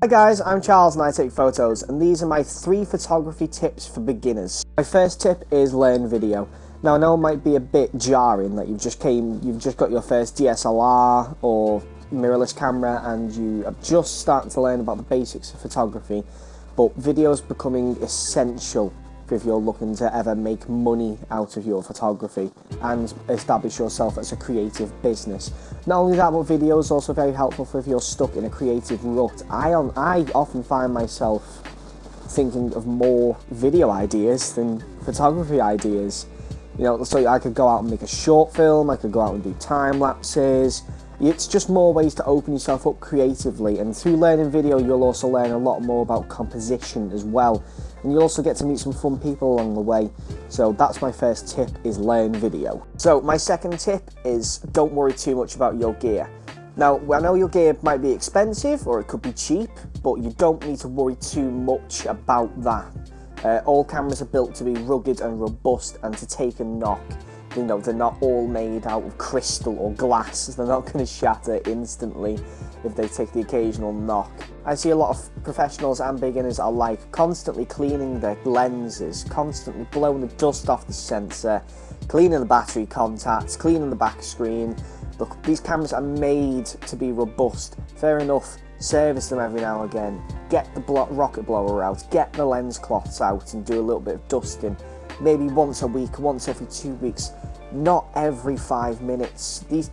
Hi guys, I'm Charles and I take photos, and these are my 3 photography tips for beginners. My first tip is learn video. Now I know it might be a bit jarring that you've just got your first DSLR or mirrorless camera and you are just starting to learn about the basics of photography, but video is becoming essential if you're looking to ever make money out of your photography and establish yourself as a creative business. Not only that, but video is also very helpful for if you're stuck in a creative rut. I often find myself thinking of more video ideas than photography ideas. You know, so I could go out and make a short film, I could go out and do time lapses. It's just more ways to open yourself up creatively, and through learning video you'll also learn a lot more about composition as well, and you'll also get to meet some fun people along the way. So that's my first tip, is learn video. So my second tip is don't worry too much about your gear. Now I know your gear might be expensive or it could be cheap, but you don't need to worry too much about that. All cameras are built to be rugged and robust and to take a knock. You know, they're not all made out of crystal or glass. They're not going to shatter instantly if they take the occasional knock. I see a lot of professionals and beginners alike constantly cleaning their lenses, constantly blowing the dust off the sensor, cleaning the battery contacts, cleaning the back screen. Look, these cameras are made to be robust. Fair enough, service them every now and again, get the rocket blower out, get the lens cloths out and do a little bit of dusting. Maybe once a week, once every 2 weeks, not every 5 minutes. This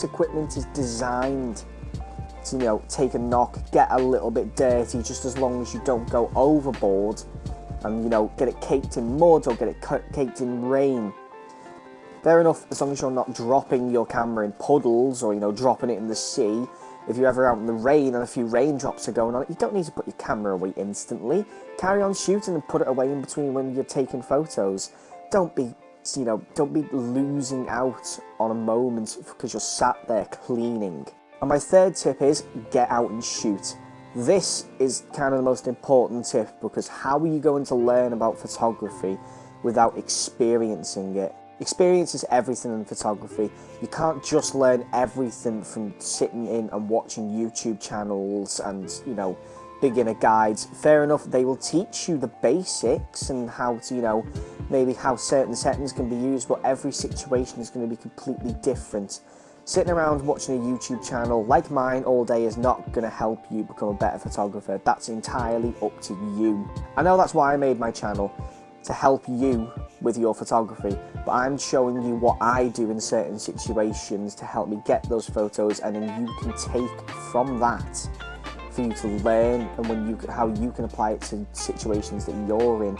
equipment is designed to, you know, take a knock, get a little bit dirty, just as long as you don't go overboard and, you know, get it caked in mud or get it caked in rain. Fair enough, as long as you're not dropping your camera in puddles or, you know, dropping it in the sea. If you're ever out in the rain and a few raindrops are going on, you don't need to put your camera away instantly. Carry on shooting and put it away in between when you're taking photos. Don't be losing out on a moment because you're sat there cleaning. And my third tip is get out and shoot. This is kind of the most important tip, because how are you going to learn about photography without experiencing it? Experience is everything in photography. You can't just learn everything from sitting in and watching YouTube channels and, you know, beginner guides. Fair enough, they will teach you the basics and how to, you know, maybe how certain settings can be used, but every situation is going to be completely different. Sitting around watching a YouTube channel like mine all day is not going to help you become a better photographer. That's entirely up to you. I know that's why I made my channel, to help you with your photography, but I'm showing you what I do in certain situations to help me get those photos, and then you can take from that for you to learn and how you can apply it to situations that you're in.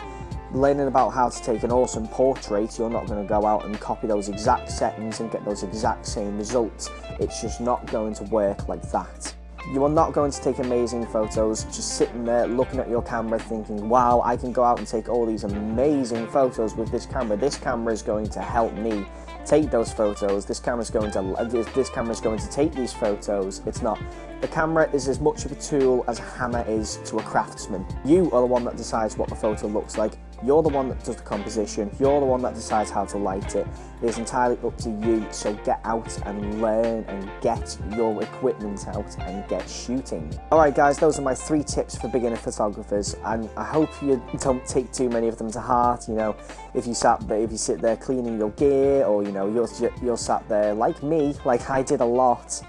Learning about how to take an awesome portrait, you're not going to go out and copy those exact settings and get those exact same results. It's just not going to work like that. You are not going to take amazing photos just sitting there looking at your camera thinking, wow, I can go out and take all these amazing photos with this camera. This camera is going to help me take those photos. This camera is going to take these photos. It's not. The camera is as much of a tool as a hammer is to a craftsman. You are the one that decides what the photo looks like. You're the one that does the composition. You're the one that decides how to light it. It is entirely up to you, so get out and learn and get your equipment out and get shooting. Alright guys, those are my 3 tips for beginner photographers, and I hope you don't take too many of them to heart. You know, if you sit there cleaning your gear, or, you know, you're sat there like me, like I did a lot,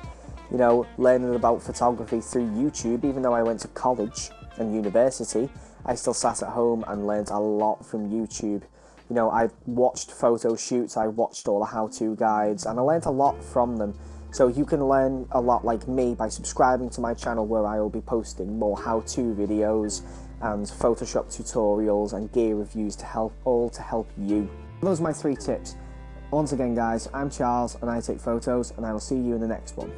you know, learning about photography through YouTube. Even though I went to college and university, I still sat at home and learned a lot from YouTube. You know, I watched photo shoots, I watched all the how-to guides, and I learned a lot from them. So you can learn a lot like me by subscribing to my channel, where I will be posting more how-to videos and Photoshop tutorials and gear reviews to help you. Those are my 3 tips. Once again guys, I'm Charles and I take photos, and I will see you in the next one.